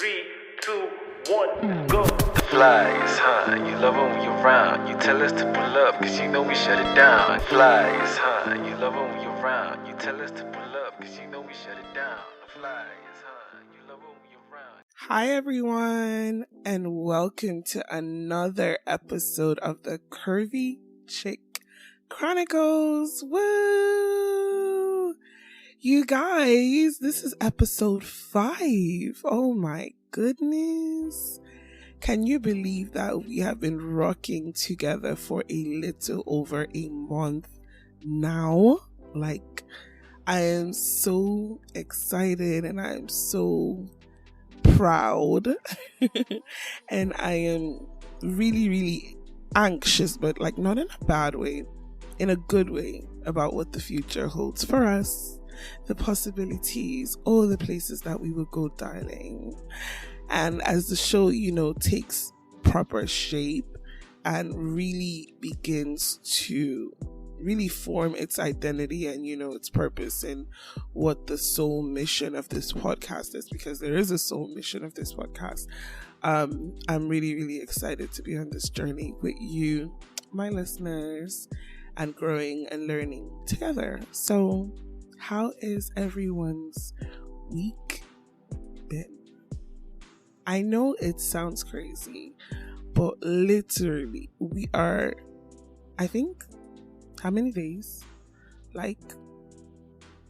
3, 2, 1, go. The flies, huh? You love it when you're around. You tell us to pull up, cause you know we shut it down. The flies, huh? You love it when you're around. You tell us to pull up, cause you know we shut it down. The flies, huh? You love it when you're around. Hi everyone, and welcome to another episode of the Curvy Chick Chronicles. Woo! You guys, this is episode 5. Oh my goodness. Can you believe that we have been rocking together for a little over a month now? Like, I am so excited and I am so proud and I am really anxious, but like not in a bad way, in a good way, about what the future holds for us, the possibilities, all the places that we will go, darling. And as the show, takes proper shape and really begins to really form its identity and its purpose and what the sole mission of this podcast is, because there is a sole mission of this podcast. I'm really excited to be on this journey with you, my listeners, and growing and learning together. So how is everyone's week been? I know it sounds crazy, but literally we are, I think, how many days? Like,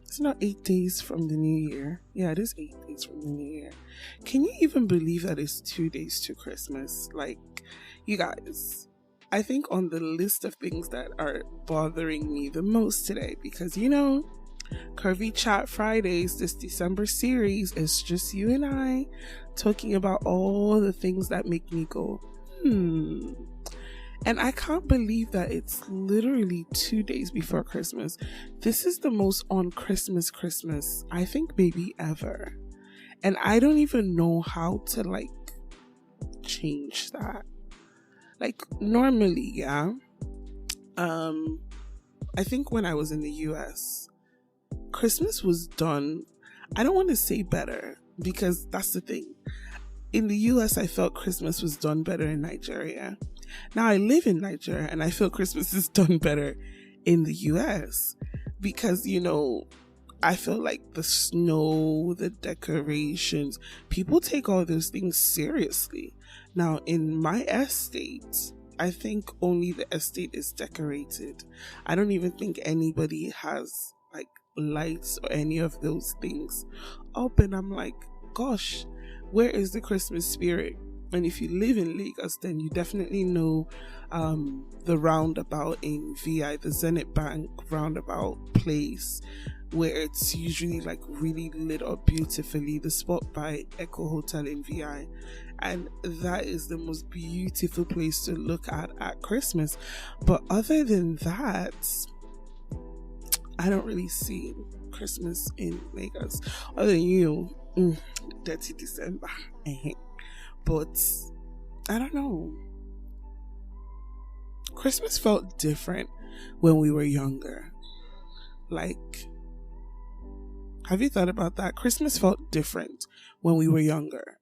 it's not 8 days from the new year. Yeah, it is 8 days from the new year. Can you even believe that it's 2 days to Christmas? Like, you guys, I think on the list of things that are bothering me the most today, because Curvy Chat Fridays, this December series, is just you and I talking about all the things that make me go, And I can't believe that it's literally 2 days before Christmas. This is the most on Christmas I think maybe ever. And I don't even know how to change that. Like normally, yeah. I think when I was in the US, Christmas was done. I don't want to say better, because that's the thing. In the US, I felt Christmas was done better in Nigeria. Now I live in Nigeria and I feel Christmas is done better in the US because, I feel like the snow, the decorations, people take all those things seriously. Now in my estate, I think only the estate is decorated. I don't even think anybody has lights or any of those things up, and I'm like, gosh, where is the Christmas spirit? And if you live in Lagos, then you definitely know the roundabout in VI, the Zenith Bank roundabout place, where it's usually really lit up beautifully, the spot by Echo Hotel in VI. And that is the most beautiful place to look at Christmas. But other than that, I don't really see Christmas in Lagos. Other than you, dirty December. But I don't know. Christmas felt different when we were younger. Have you thought about that? Christmas felt different when we were younger.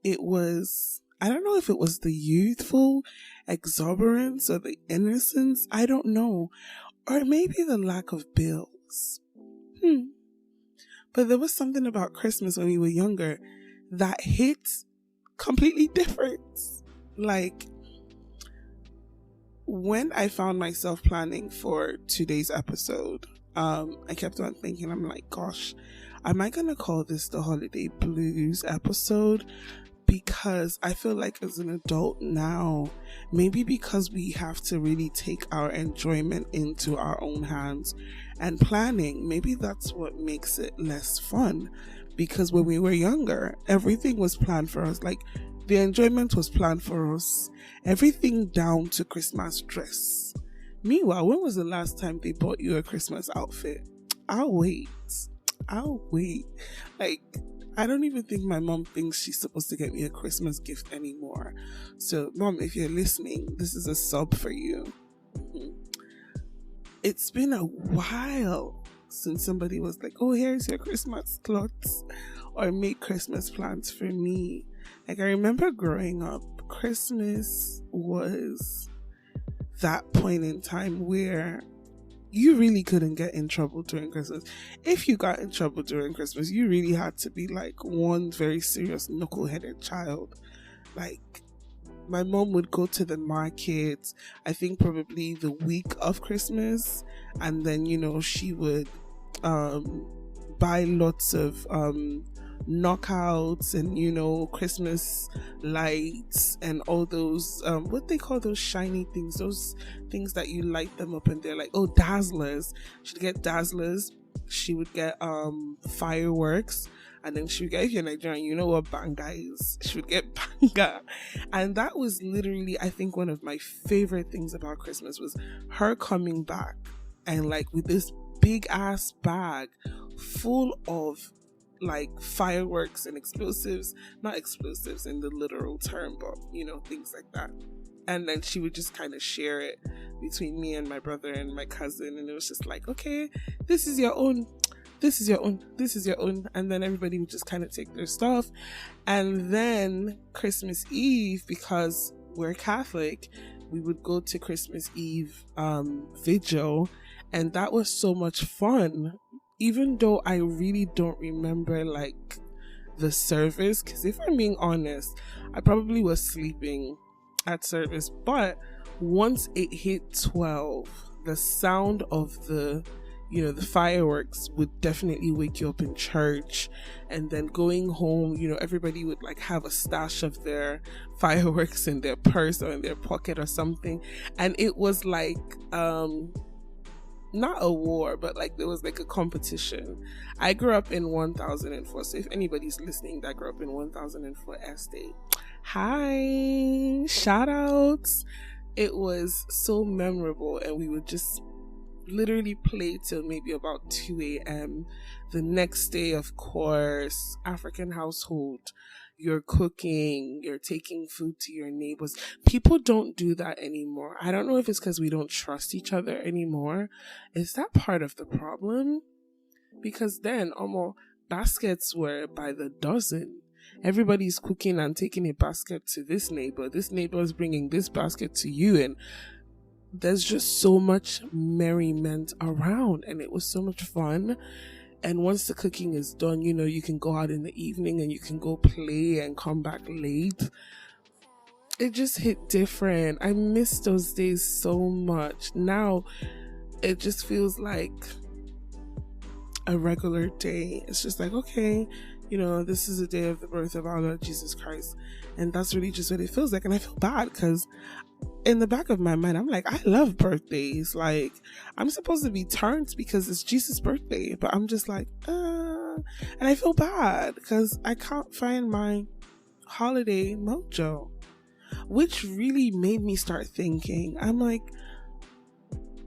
It was, I don't know if it was the youthful exuberance or the innocence. I don't know. Or maybe the lack of bills. But there was something about Christmas when we were younger that hit completely different. When I found myself planning for today's episode, I kept on thinking, I'm like, gosh, am I gonna call this the holiday blues episode? Because I feel like as an adult now, maybe because we have to really take our enjoyment into our own hands and planning, maybe that's what makes it less fun. Because when we were younger, everything was planned for us. The enjoyment was planned for us. Everything down to Christmas dress. Meanwhile, when was the last time they bought you a Christmas outfit? I'll wait. I don't even think my mom thinks she's supposed to get me a Christmas gift anymore. So, Mom, if you're listening, this is a sub for you. It's been a while since somebody was like, oh, here's your Christmas clothes, or make Christmas plans for me. Like, I remember growing up, Christmas was that point in time where you really couldn't get in trouble during Christmas. If you got in trouble during Christmas, you really had to be like one very serious knuckle-headed child. Like, my mom would go to the market, I think probably the week of Christmas, and then, you know, she would buy lots of knockouts and, you know, Christmas lights and all those what they call those shiny things, those things that you light them up and they're like, oh, dazzlers. She'd get dazzlers. She would get fireworks, and then she would get, if you're Nigerian, you know what banga is. She would get banga. And that was literally, I think, one of my favorite things about Christmas was her coming back and like with this big ass bag full of like fireworks and explosives, not explosives in the literal term, but you know, things like that. And then she would just kind of share it between me and my brother and my cousin, and it was just like, okay, this is your own, this is your own, this is your own. And then everybody would just kind of take their stuff. And then Christmas Eve, because we're Catholic, we would go to Christmas Eve vigil, and that was so much fun. Even though I really don't remember like the service, because if I'm being honest, I probably was sleeping at service. But once it hit 12, the sound of the, you know, the fireworks would definitely wake you up in church. And then going home, you know, everybody would like have a stash of their fireworks in their purse or in their pocket or something. And it was like not a war, but like there was like a competition. I grew up in 1004, so if anybody's listening that grew up in 1004 estate, hi, shout outs. It was so memorable, and we would just literally play till maybe about 2 a.m. The next day, of course, African household, you're cooking, you're taking food to your neighbors. People don't do that anymore. I don't know if it's because we don't trust each other anymore. Is that part of the problem? Because then almost baskets were by the dozen. Everybody's cooking and taking a basket to this neighbor. This neighbor is bringing this basket to you, and there's just so much merriment around, and it was so much fun. And once the cooking is done, you know, you can go out in the evening and you can go play and come back late. It just hit different. I miss those days so much. Now it just feels like a regular day. It's just like, okay, you know, this is the day of the birth of our Lord Jesus Christ. And that's really just what it feels like. And I feel bad because in the back of my mind, I'm like, I love birthdays. Like, I'm supposed to be turned because it's Jesus' birthday, but I'm just like, and I feel bad because I can't find my holiday mojo, which really made me start thinking. I'm like,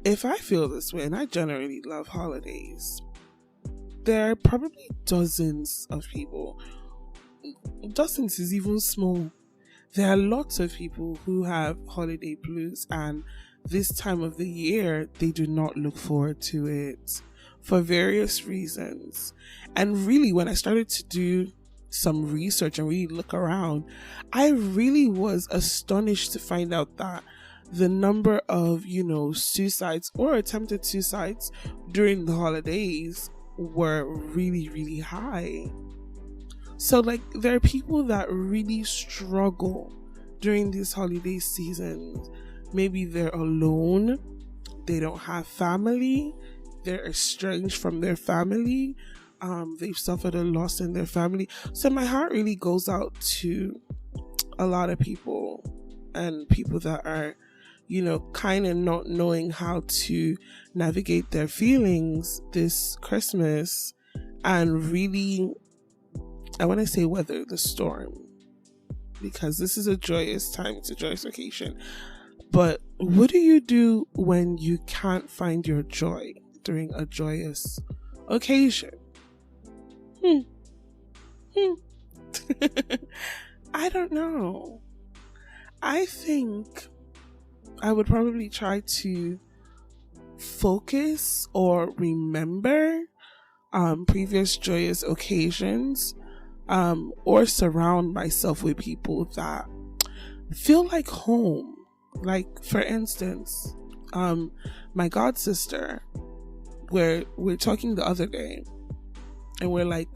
if I feel this way, and I generally love holidays, there are probably dozens of people. Dozens is even small. There are lots of people who have holiday blues, and this time of the year, they do not look forward to it for various reasons. And really, when I started to do some research and really look around, I really was astonished to find out that the number of, you know, suicides or attempted suicides during the holidays were really, really high. So like, there are people that really struggle during these holiday seasons. Maybe they're alone, they don't have family, they're estranged from their family, they've suffered a loss in their family. So my heart really goes out to a lot of people, and people that are, you know, kind of not knowing how to navigate their feelings this Christmas, and really, I want to say, weather the storm, because this is a joyous time. It's a joyous occasion. But what do you do when you can't find your joy during a joyous occasion? I don't know. I think I would probably try to focus or remember previous joyous occasions, or surround myself with people that feel like home. Like, for instance, my god sister, we're talking the other day, and we're like,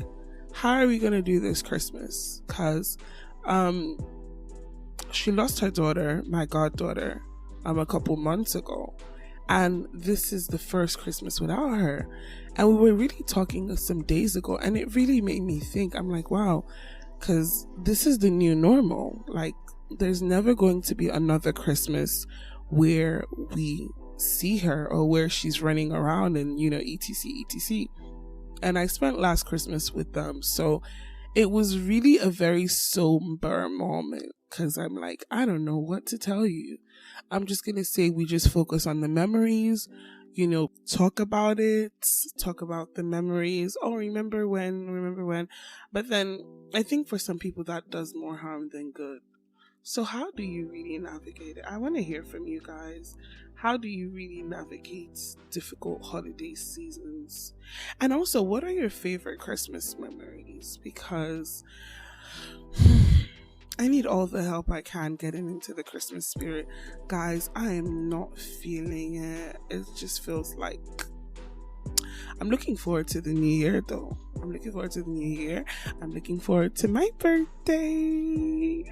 how are we gonna do this Christmas? Because she lost her daughter, my goddaughter, a couple months ago, and this is the first Christmas without her. And we were really talking some days ago, and it really made me think. I'm like, wow, because this is the new normal. Like, there's never going to be another Christmas where we see her or where she's running around and, etc. And I spent last Christmas with them, so it was really a very somber moment, because I'm like, I don't know what to tell you. I'm just gonna say we just focus on the memories, talk about it, talk about the memories. Oh, remember when. But then I think for some people that does more harm than good. So how do you really navigate it? I want to hear from you guys. How do you really navigate difficult holiday seasons? And also, what are your favorite Christmas memories? Because I need all the help I can getting into the Christmas spirit. Guys, I am not feeling it. It just feels like... I'm looking forward to the new year, though. I'm looking forward to the new year. I'm looking forward to my birthday.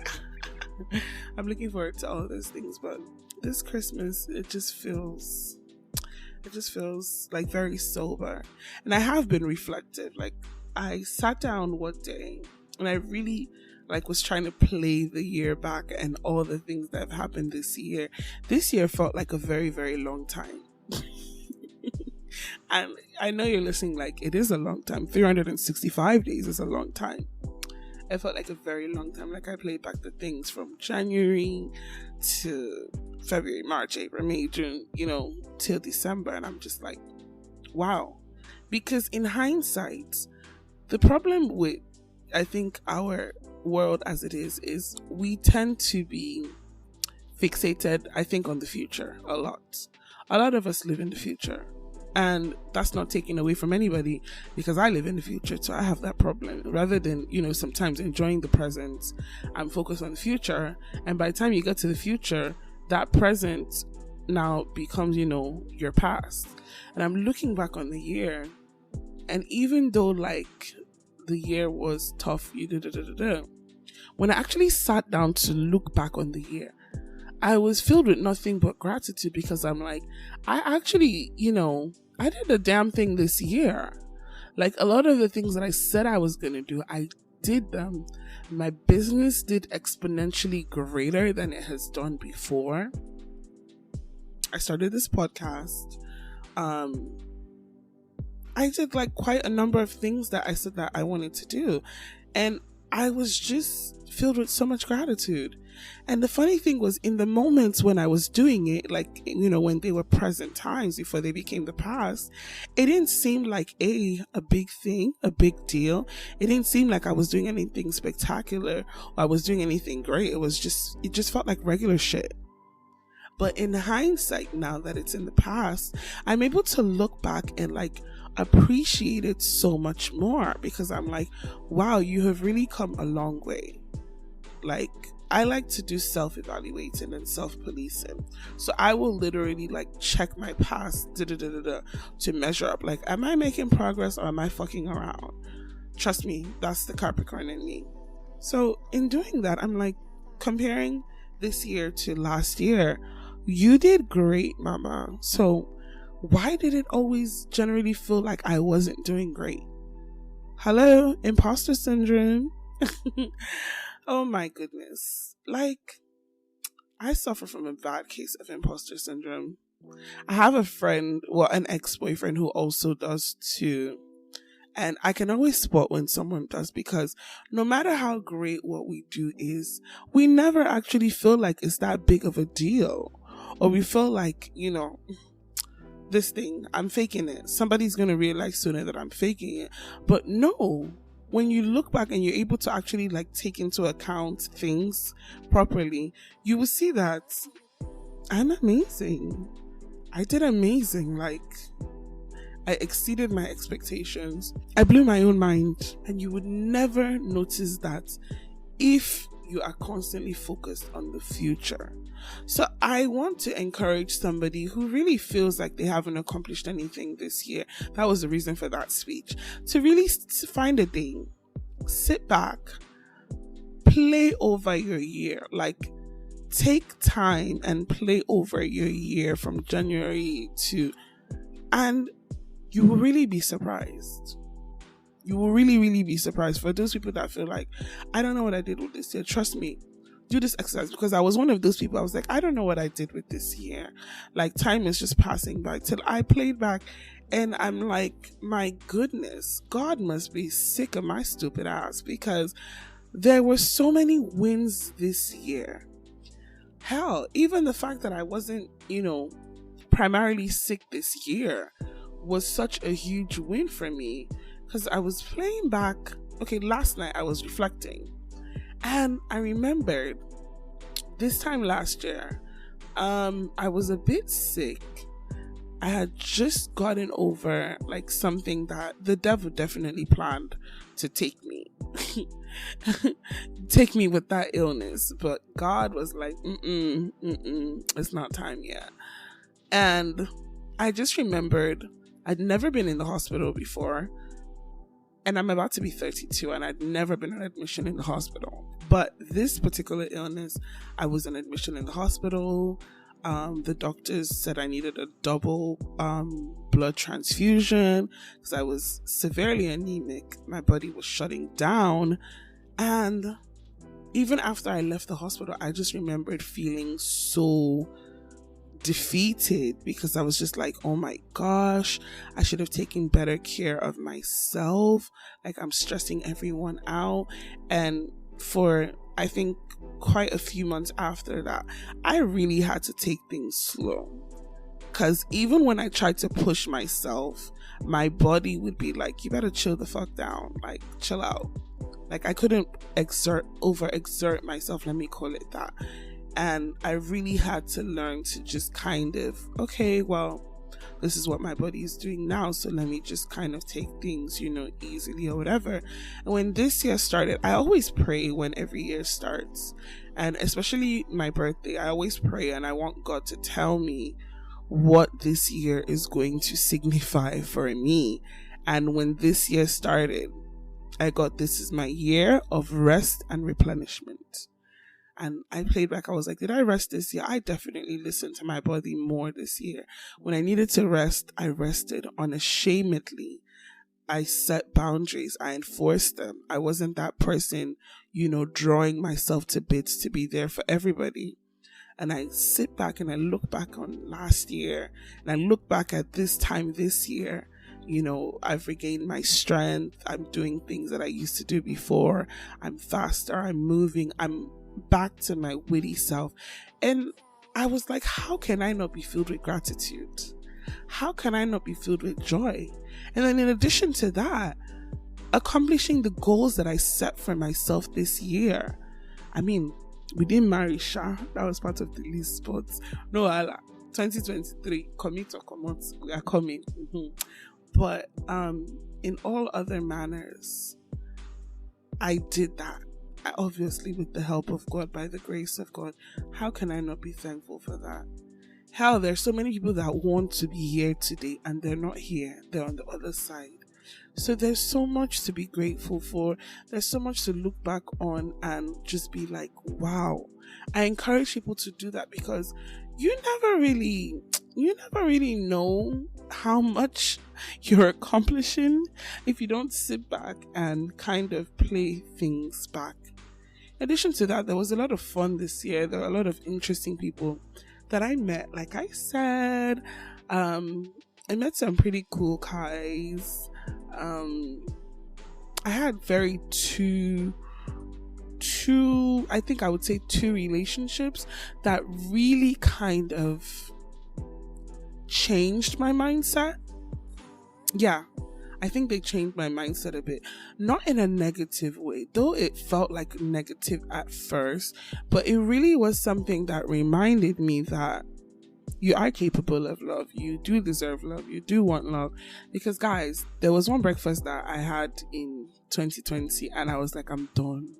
I'm looking forward to all those things, but this Christmas, it just feels like very sober. And I have been reflective. Like, I sat down one day and I really was trying to play the year back and all the things that have happened this year. This year felt like a very, very long time. And I know you're listening like, it is a long time. 365 days is a long time. It felt like a very long time. Like, I played back the things from January to February, March, April, May, June, till December. And I'm just like, wow. Because in hindsight, the problem with, I think, our world as it is we tend to be fixated, I think, on the future a lot. A lot of us live in the future. And that's not taken away from anybody, because I live in the future, so I have that problem. Rather than, sometimes enjoying the present, I'm focused on the future. And by the time you get to the future, that present now becomes, your past. And I'm looking back on the year, and even though, the year was tough, when I actually sat down to look back on the year, I was filled with nothing but gratitude, because I'm like, I actually, I did a damn thing this year. Like, a lot of the things that I said I was going to do, I did them. My business did exponentially greater than it has done before. I started this podcast. I did quite a number of things that I said that I wanted to do. And I was just filled with so much gratitude. And the funny thing was, in the moments when I was doing it, when they were present times before they became the past, it didn't seem like a big thing, a big deal. It didn't seem like I was doing anything spectacular or I was doing anything great. It just felt like regular shit. But in hindsight, now that it's in the past, I'm able to look back and appreciate it so much more, because I'm like, wow, you have really come a long way. I like to do self-evaluating and self-policing. So I will literally check my past to measure up. Am I making progress or am I fucking around? Trust me, that's the Capricorn in me. So in doing that, I'm comparing this year to last year. You did great, mama. So why did it always generally feel like I wasn't doing great? Hello, imposter syndrome. Oh my goodness. I suffer from a bad case of imposter syndrome. I have a friend, an ex-boyfriend who also does too. And I can always spot when someone does, because no matter how great what we do is, we never actually feel like it's that big of a deal. Or we feel like, this thing, I'm faking it. Somebody's going to realize sooner that I'm faking it. But no, when you look back and you're able to actually take into account things properly, you will see that I'm amazing. I did amazing. Like, I exceeded my expectations. I blew my own mind. And you would never notice that if you are constantly focused on the future. So I want to encourage somebody who really feels like they haven't accomplished anything this year. That was the reason for that speech. To really find a day, sit back, play over your year. Like, take time and play over your year from January and you will really be surprised. You will really, really be surprised. For those people that feel like, I don't know what I did with this year, trust me, do this exercise, because I was one of those people. I was like, I don't know what I did with this year. Like, time is just passing by, till I played back and I'm like, my goodness, God must be sick of my stupid ass, because there were so many wins this year. Hell, even the fact that I wasn't, primarily sick this year was such a huge win for me, because I was playing back. Okay, last night I was reflecting and I remembered this time last year, I was a bit sick. I had just gotten over like something that the devil definitely planned to take me. Take me with that illness. But God was like, it's not time yet. And I just remembered I'd never been in the hospital before. And I'm about to be 32 and I'd never been on admission in the hospital. But this particular illness, I was on admission in the hospital. The doctors said I needed a double blood transfusion because I was severely anemic. My body was shutting down. And even after I left the hospital, I just remembered feeling so defeated, because I was just like, oh my gosh, I should have taken better care of myself. Like, I'm stressing everyone out. And for, I think, quite a few months after that, I really had to take things slow, because even when I tried to push myself, my body would be like, you better chill the fuck down, like, chill out. Like, I couldn't overexert myself, let me call it that. And I really had to learn to just kind of, okay, well, this is what my body is doing now, so let me just kind of take things, easily or whatever. And when this year started, I always pray when every year starts. And especially my birthday, I always pray and I want God to tell me what this year is going to signify for me. And when this year started, I got, this is my year of rest and replenishment. And I played back. I was like, did I rest this year? I definitely listened to my body more this year. When I needed to rest, I rested unashamedly. I set boundaries. I enforced them. I wasn't that person, drawing myself to bits to be there for everybody. And I sit back and I look back on last year, and I look back at this time this year. I've regained my strength. I'm doing things that I used to do before. I'm faster. I'm moving. I'm back to my witty self. And I was like, how can I not be filled with gratitude? How can I not be filled with joy? And then in addition to that, accomplishing the goals that I set for myself this year. I mean, we didn't marry Sha. That was part of the list, but no, 2023, commit or commot, we are coming. But in all other manners, I did that. Obviously, with the help of God, by the grace of God. How can I not be thankful for that? Hell, there's so many people that want to be here today and they're not here. They're on the other side. So there's so much to be grateful for. There's so much to look back on and just be like, wow. I encourage people to do that, because you never really know how much you're accomplishing if you don't sit back and kind of play things back. In addition to that, there was a lot of fun this year. There were a lot of interesting people that I met. Like I said, I met some pretty cool guys. I had two relationships that really kind of changed my mindset. Yeah, I think they changed my mindset a bit. Not in a negative way, though it felt like negative at first, but it really was something that reminded me that you are capable of love. You do deserve love. You do want love. Because, guys, there was one breakfast that I had in 2020 and I was like, I'm done.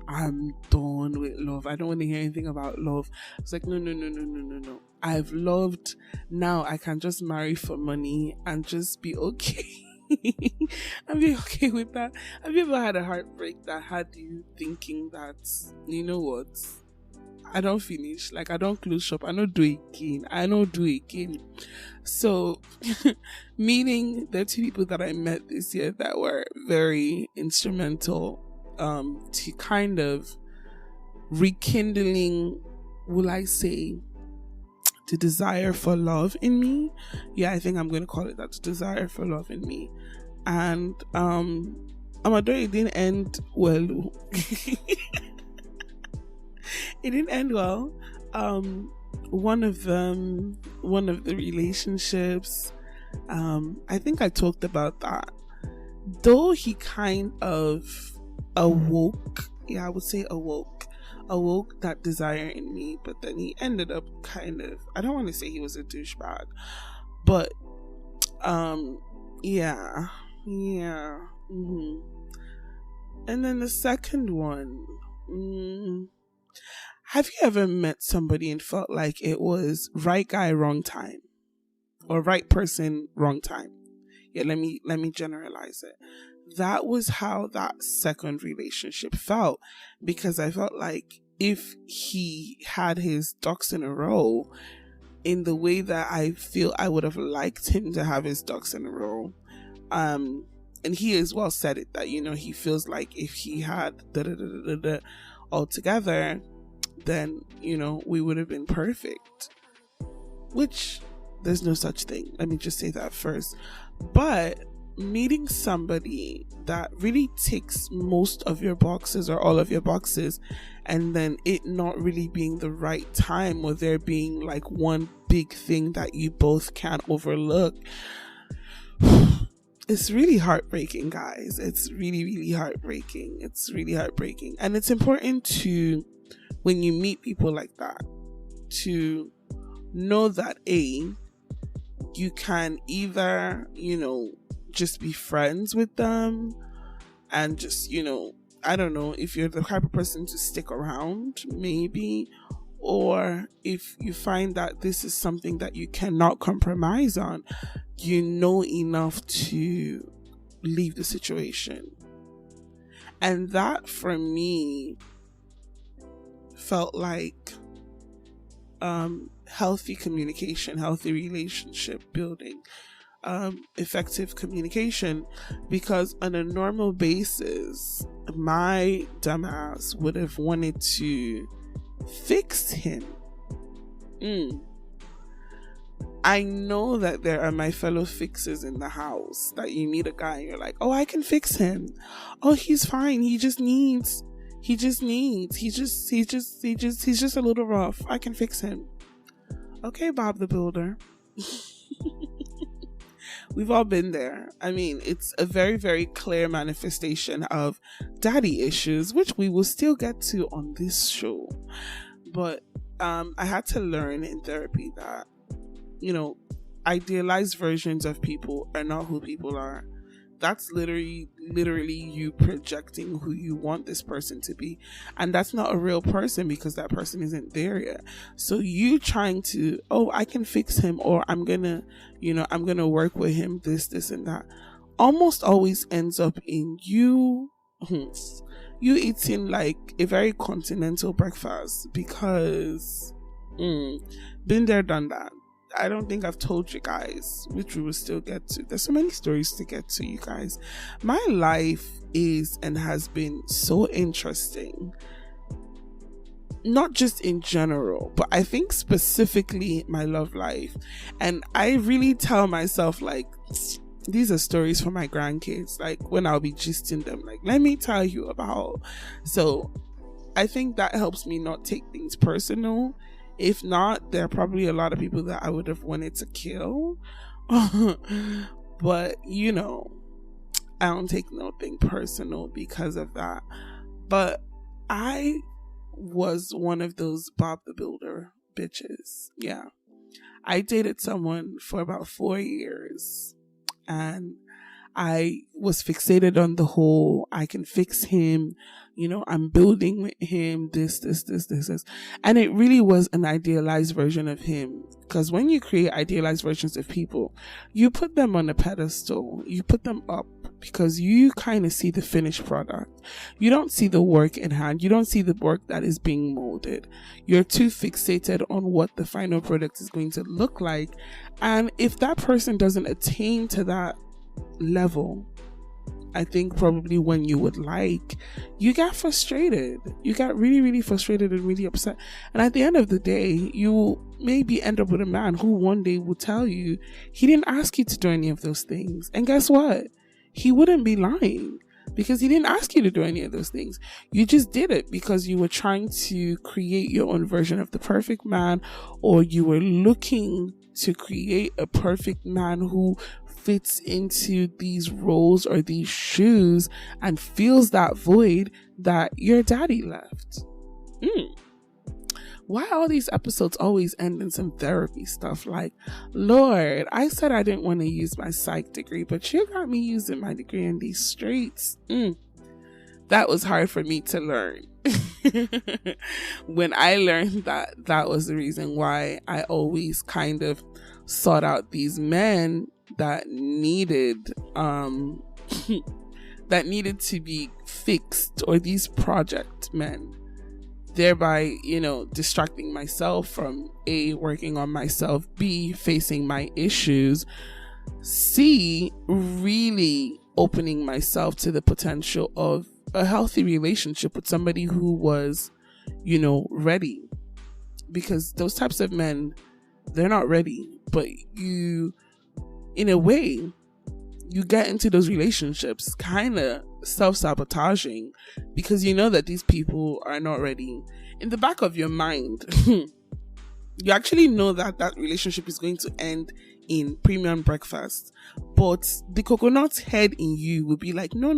I'm done with love. I don't want to hear anything about love. It's like, no. I've loved. Now I can just marry for money and just be okay. And be okay with that. Have you ever had a heartbreak that had you thinking that, you know what? I don't finish. Like, I don't close shop. I don't do it again. So, meeting the two people that I met this year that were very instrumental to kind of rekindling, will I say, the desire for love in me. Yeah, I think I'm going to call it that, the desire for love in me. And although it didn't end well. It didn't end well. One of the relationships, I think I talked about that. Though he kind of awoke that desire in me, but then he ended up kind of, I don't want to say he was a douchebag, but yeah. Mm-hmm. And then the second one, have you ever met somebody and felt like it was right guy, wrong time, or right person, wrong time? Yeah, let me generalize it. That was how that second relationship felt, because I felt like if he had his ducks in a row in the way that I feel I would have liked him to have his ducks in a row, and he as well said it, that, you know, he feels like if he had all together, then, you know, we would have been perfect, which there's no such thing. Let me just say that first. But meeting somebody that really ticks most of your boxes or all of your boxes, and then it not really being the right time, or there being like one big thing that you both can't overlook, it's really heartbreaking, guys. It's really heartbreaking. And it's important to, when you meet people like that, to know that you can either, you know, just be friends with them and just, you know, I don't know if you're the type of person to stick around, maybe, or if you find that this is something that you cannot compromise on, you know enough to leave the situation. And that for me felt like healthy communication, healthy relationship building, effective communication, because on a normal basis, my dumbass would have wanted to fix him. I know that there are my fellow fixers in the house, that you meet a guy and you're like, oh, I can fix him. Oh, he's fine. He's just a little rough. I can fix him. Okay, Bob the Builder. We've all been there. I mean, it's a very, very clear manifestation of daddy issues, which we will still get to on this show. But I had to learn in therapy that, you know, idealized versions of people are not who people are. That's literally you projecting who you want this person to be. And that's not a real person, because that person isn't there yet. So you trying to, oh, I can fix him, or I'm gonna work with him, this and that, almost always ends up in you eating like a very continental breakfast, because been there, done that. I don't think I've told you guys, which we will still get to. There's so many stories to get to, you guys. My life is and has been so interesting. Not just in general, but I think specifically my love life. And I really tell myself, like, these are stories for my grandkids. Like, when I'll be gisting them, like, let me tell you about. So I think that helps me not take things personal. If not, there are probably a lot of people that I would have wanted to kill. But, you know, I don't take nothing personal because of that. But I was one of those Bob the Builder bitches. Yeah. I dated someone for about 4 years, and I was fixated on the whole, I can fix him, I'm building with him, this. And it really was an idealized version of him. Because when you create idealized versions of people, you put them on a pedestal, you put them up because you kind of see the finished product. You don't see the work in hand. You don't see the work that is being molded. You're too fixated on what the final product is going to look like. And if that person doesn't attain to that level, I think probably when you would like, you got frustrated. You got really, really frustrated and really upset. And at the end of the day, you maybe end up with a man who one day will tell you he didn't ask you to do any of those things. And guess what? He wouldn't be lying, because he didn't ask you to do any of those things. You just did it because you were trying to create your own version of the perfect man, or you were looking to create a perfect man who fits into these roles or these shoes and fills that void that your daddy left. Why all these episodes always end in some therapy stuff? Like, Lord, I said I didn't want to use my psych degree, but you got me using my degree in these streets. That was hard for me to learn. When I learned that was the reason why I always kind of sought out these men that needed to be fixed, or these project men, thereby distracting myself from A, working on myself, B, facing my issues, C, really opening myself to the potential of a healthy relationship with somebody who was ready. Because those types of men, they're not ready, but you, in a way, you get into those relationships kind of self-sabotaging because you know that these people are not ready. In the back of your mind, you actually know that relationship is going to end in premium breakfast, but the coconut head in you will be like, no,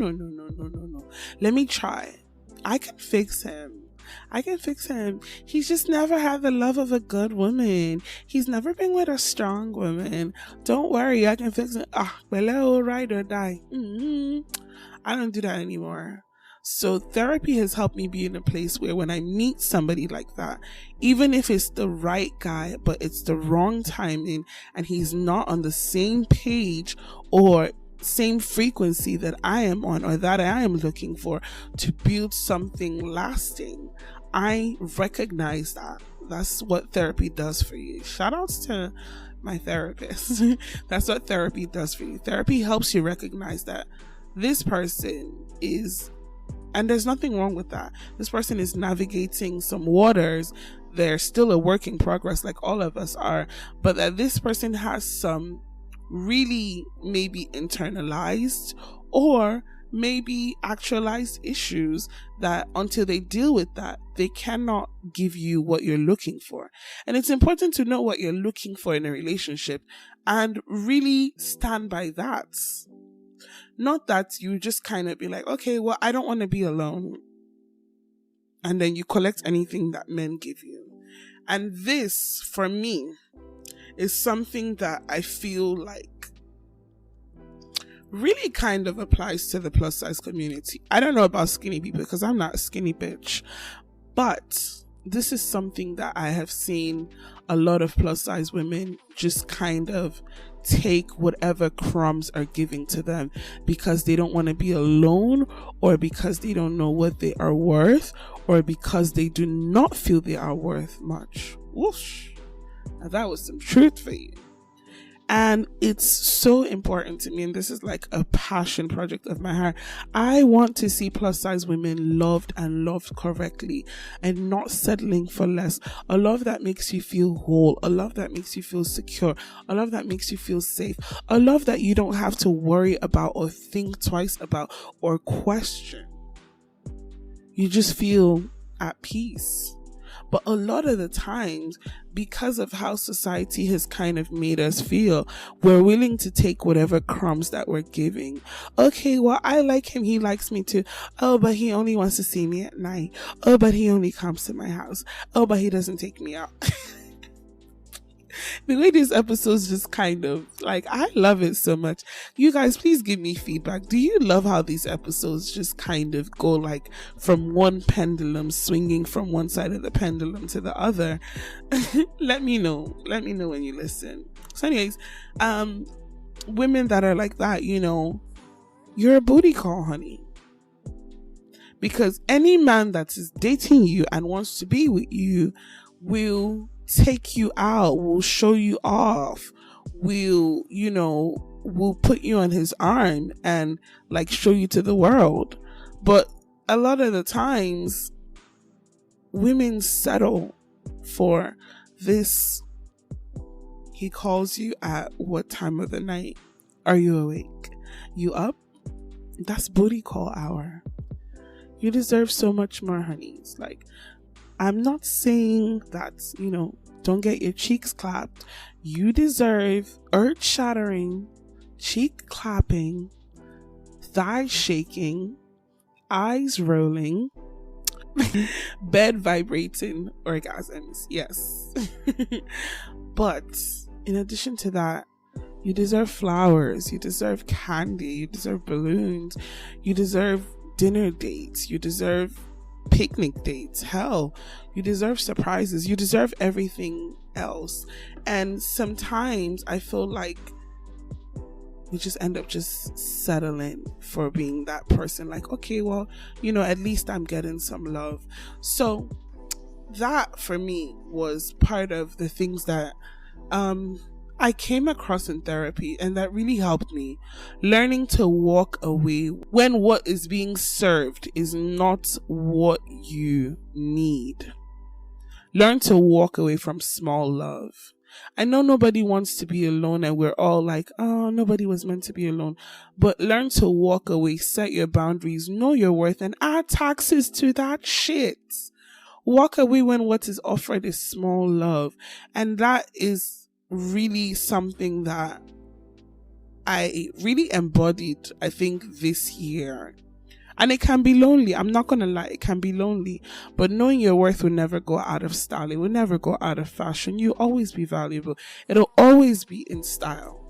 let me try. I can fix him. He's just never had the love of a good woman. He's never been with a strong woman. Don't worry, I can fix him. Well, ride or die. I don't do that anymore. So therapy has helped me be in a place where when I meet somebody like that, even if it's the right guy, but it's the wrong timing and he's not on the same page or same frequency that I am on, or that I am looking for to build something lasting, I recognize that. That's what therapy does for you. Shout outs to my therapist. That's what therapy does for you. Therapy helps you recognize that this person is, and there's nothing wrong with that, this person is navigating some waters. They're still a work in progress like all of us are, but that this person has some really maybe internalized or maybe actualized issues that until they deal with that, they cannot give you what you're looking for. And it's important to know what you're looking for in a relationship and really stand by that. Not that you just kind of be like, okay, well, I don't want to be alone, and then you collect anything that men give you. And this, for me, is something that I feel like really kind of applies to the plus size community. I don't know about skinny people because I'm not a skinny bitch, but this is something that I have seen a lot of plus size women just kind of take whatever crumbs are given to them because they don't want to be alone, or because they don't know what they are worth, or because they do not feel they are worth much. Whoosh. Now that was some truth for you. And it's so important to me, and this is like a passion project of my heart. I want to see plus size women loved and loved correctly and not settling for less. A love that makes you feel whole, a love that makes you feel secure, a love that makes you feel safe, a love that you don't have to worry about or think twice about or question. You just feel at peace. But a lot of the times, because of how society has kind of made us feel, we're willing to take whatever crumbs that we're giving. Okay, well, I like him. He likes me too. Oh, but he only wants to see me at night. Oh, but he only comes to my house. Oh, but he doesn't take me out. The way this episode's just kind of like, I love it so much. You guys, please give me feedback. Do you love how these episodes just kind of go like from one pendulum, swinging from one side of the pendulum to the other? Let me know. Let me know when you listen. So anyways, women that are like that, you know, you're a booty call, honey. Because any man that is dating you and wants to be with you will take you out, will show you off, will, you know, will put you on his arm and like show you to the world. But a lot of the times, women settle for this. He calls you at what time of the night? Are you awake? You up? That's booty call hour. You deserve so much more, honeys. Like, I'm not saying that, you know, don't get your cheeks clapped. You deserve earth-shattering, cheek clapping, thigh shaking, eyes rolling, bed vibrating orgasms. Yes. But in addition to that, you deserve flowers, you deserve candy, you deserve balloons, you deserve dinner dates, you deserve picnic dates, hell, you deserve surprises, you deserve everything else. And sometimes I feel like we just end up just settling for being that person, like, okay, well, you know, at least I'm getting some love. So that for me was part of the things that I came across in therapy, and that really helped me learning to walk away when what is being served is not what you need. Learn to walk away from small love. I know nobody wants to be alone, and we're all like, oh, nobody was meant to be alone. But learn to walk away, set your boundaries, know your worth, and add taxes to that shit. Walk away when what is offered is small love. And that is really something that I really embodied, I think, this year. And it can be lonely. I'm not going to lie. It can be lonely. But knowing your worth will never go out of style. It will never go out of fashion. You'll always be valuable. It'll always be in style.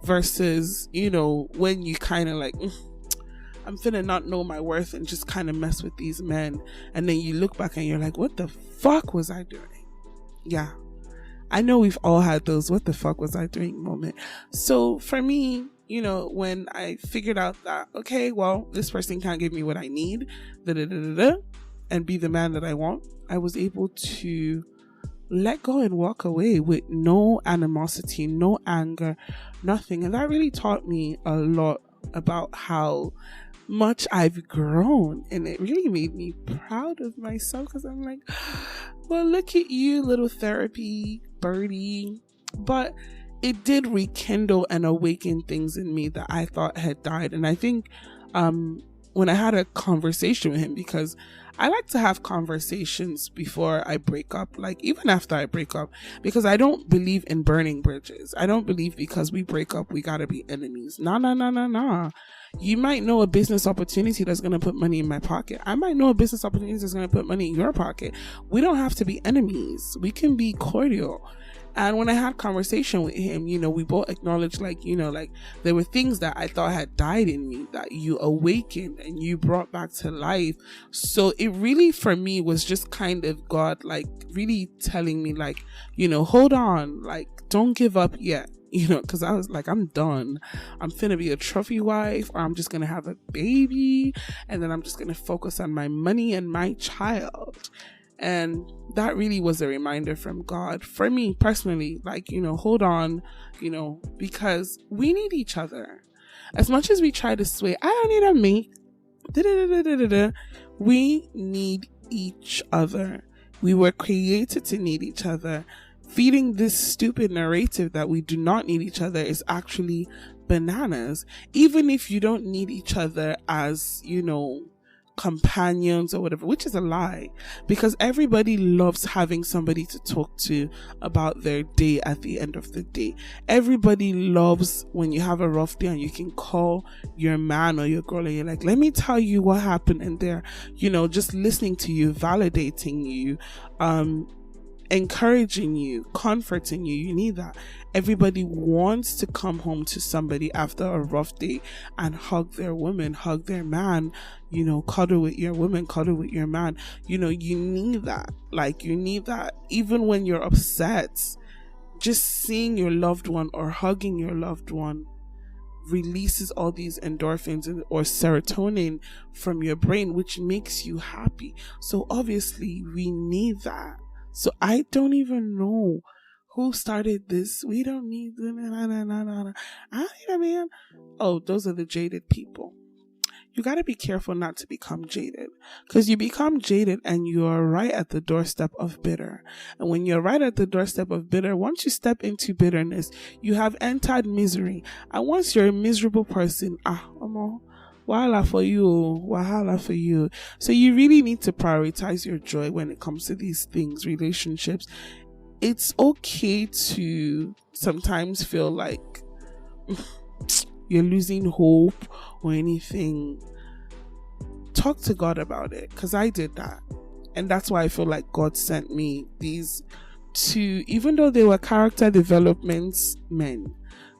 Versus, you know, when you kind of like, I'm finna not know my worth and just kind of mess with these men. And then you look back and you're like, what the fuck was I doing? Yeah. I know we've all had those what the fuck was I doing moment. So for me, you know, when I figured out that, okay, well, this person can't give me what I need, and be the man that I want, I was able to let go and walk away with no animosity, no anger, nothing. And that really taught me a lot about how much I've grown, and it really made me proud of myself, because I'm like, well, look at you, little therapy birdie. But it did rekindle and awaken things in me that I thought had died. And I think when I had a conversation with him, because I like to have conversations before I break up, like even after I break up, because I don't believe in burning bridges. I don't believe because we break up we gotta be enemies. Nah. You might know a business opportunity that's gonna put money in my pocket. I might know a business opportunity that's gonna put money in your pocket. We don't have to be enemies. We can be cordial. And when I had conversation with him, you know, we both acknowledged, like, you know, like there were things that I thought had died in me that you awakened and you brought back to life. So it really, for me, was just kind of God, like, really telling me, like, you know, hold on, like, don't give up yet. You know, because I was like, I'm done. I'm finna be a trophy wife, or I'm just gonna have a baby, and then I'm just gonna focus on my money and my child. And that really was a reminder from God for me personally, like, you know, hold on, you know, because we need each other. As much as we try to sway, I don't need a mate. We need each other. We were created to need each other. Feeding this stupid narrative that we do not need each other is actually bananas. Even if you don't need each other as, you know, companions or whatever, which is a lie, because everybody loves having somebody to talk to about their day at the end of the day. Everybody loves when you have a rough day and you can call your man or your girl and you're like, let me tell you what happened, and they're, you know, just listening to you, validating you, encouraging you, comforting you. You need that. Everybody wants to come home to somebody after a rough day and hug their woman, hug their man, cuddle with your woman, cuddle with your man. You need that. Like, you need that even when you're upset. Just seeing your loved one or hugging your loved one releases all these endorphins or serotonin from your brain, which makes you happy. So obviously we need that. So I don't even know who started this. We don't need them. I need a man. Oh, those are the jaded people. You got to be careful not to become jaded, because you become jaded and you are right at the doorstep of bitter. And when you're right at the doorstep of bitter, once you step into bitterness, you have entered misery. And once you're a miserable person, wahala for you. So you really need to prioritize your joy when it comes to these things, relationships. It's okay to sometimes feel like you're losing hope or anything. Talk to God about it, because I did that, and that's why I feel like God sent me these two, even though they were character developments men.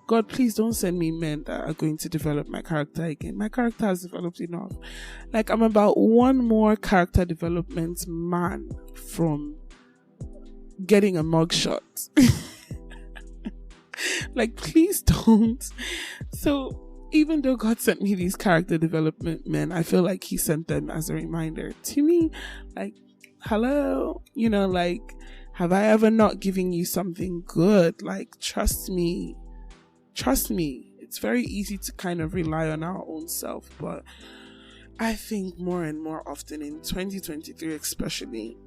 God, please don't send me men that are going to develop my character again. My character has developed enough. Like, I'm about one more character development man from getting a mugshot. Like, please don't. So even though God sent me these character development men, I feel like he sent them as a reminder to me. Like, hello, like, have I ever not given you something good? Like, trust me. It's very easy to kind of rely on our own self, but I think more and more often in 2023, especially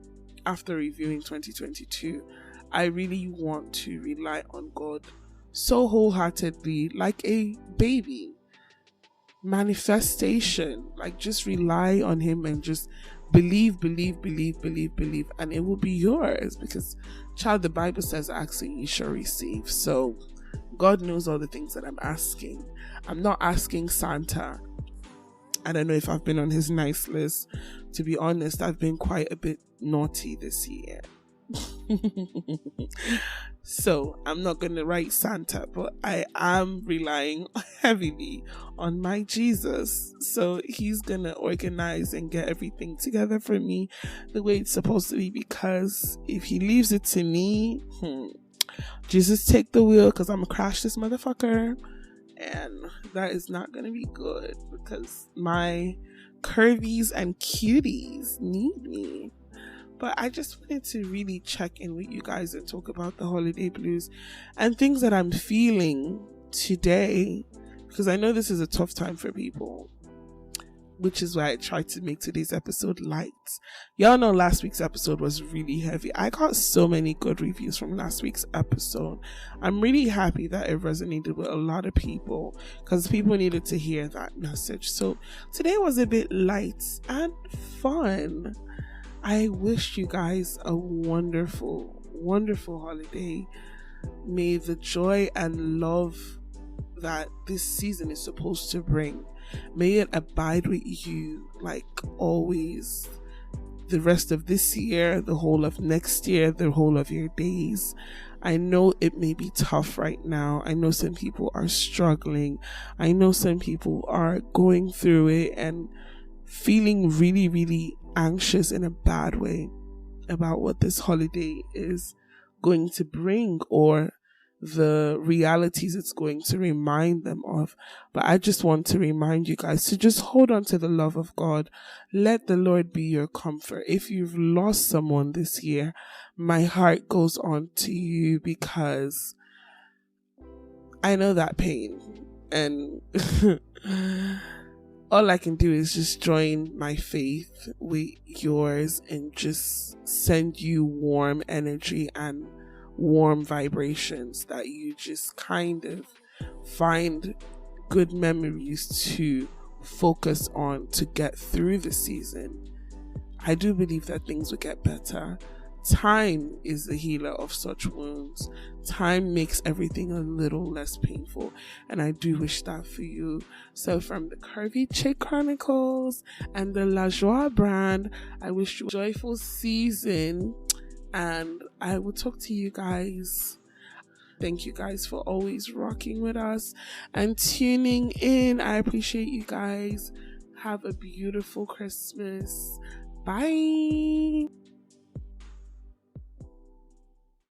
after reviewing 2022, I really want to rely on God so wholeheartedly, like a baby. Manifestation, like, just rely on him and just believe, and it will be yours, because child, the Bible says, asking you shall receive. So God knows all the things that I'm asking. I'm not asking Santa. I don't know if I've been on his nice list. To be honest, I've been quite a bit naughty this year. So I'm not going to write Santa, but I am relying heavily on my Jesus. So he's going to organize and get everything together for me the way it's supposed to be, because if he leaves it to me, Jesus, take the wheel, because I'm going to crash this motherfucker. And that is not going to be good, because my curvies and cuties need me. But I just wanted to really check in with you guys and talk about the holiday blues and things that I'm feeling today, because I know this is a tough time for people, which is why I tried to make today's episode light. Y'all know last week's episode was really heavy. I got so many good reviews from last week's episode. I'm really happy that it resonated with a lot of people, because people needed to hear that message. So today was a bit light and fun. I wish you guys a wonderful, wonderful holiday. May the joy and love that this season is supposed to bring, may it abide with you like always, the rest of this year, the whole of next year, the whole of your days. I know it may be tough right now. I know some people are struggling. I know some people are going through it and feeling really, really anxious in a bad way about what this holiday is going to bring, or the realities it's going to remind them of. But I just want to remind you guys to just hold on to the love of God. Let the Lord be your comfort. If you've lost someone this year, my heart goes on to you, because I know that pain, and all I can do is just join my faith with yours and just send you warm energy and warm vibrations, that you just kind of find good memories to focus on to get through the season. I do believe that things will get better. Time is the healer of such wounds. Time makes everything a little less painful, and I do wish that for you. So from the Curvy Chick Chronicles and the La Joie brand, I wish you a joyful season, and I will talk to you guys. Thank you guys for always rocking with us and tuning in. I appreciate you guys. Have a beautiful Christmas. Bye.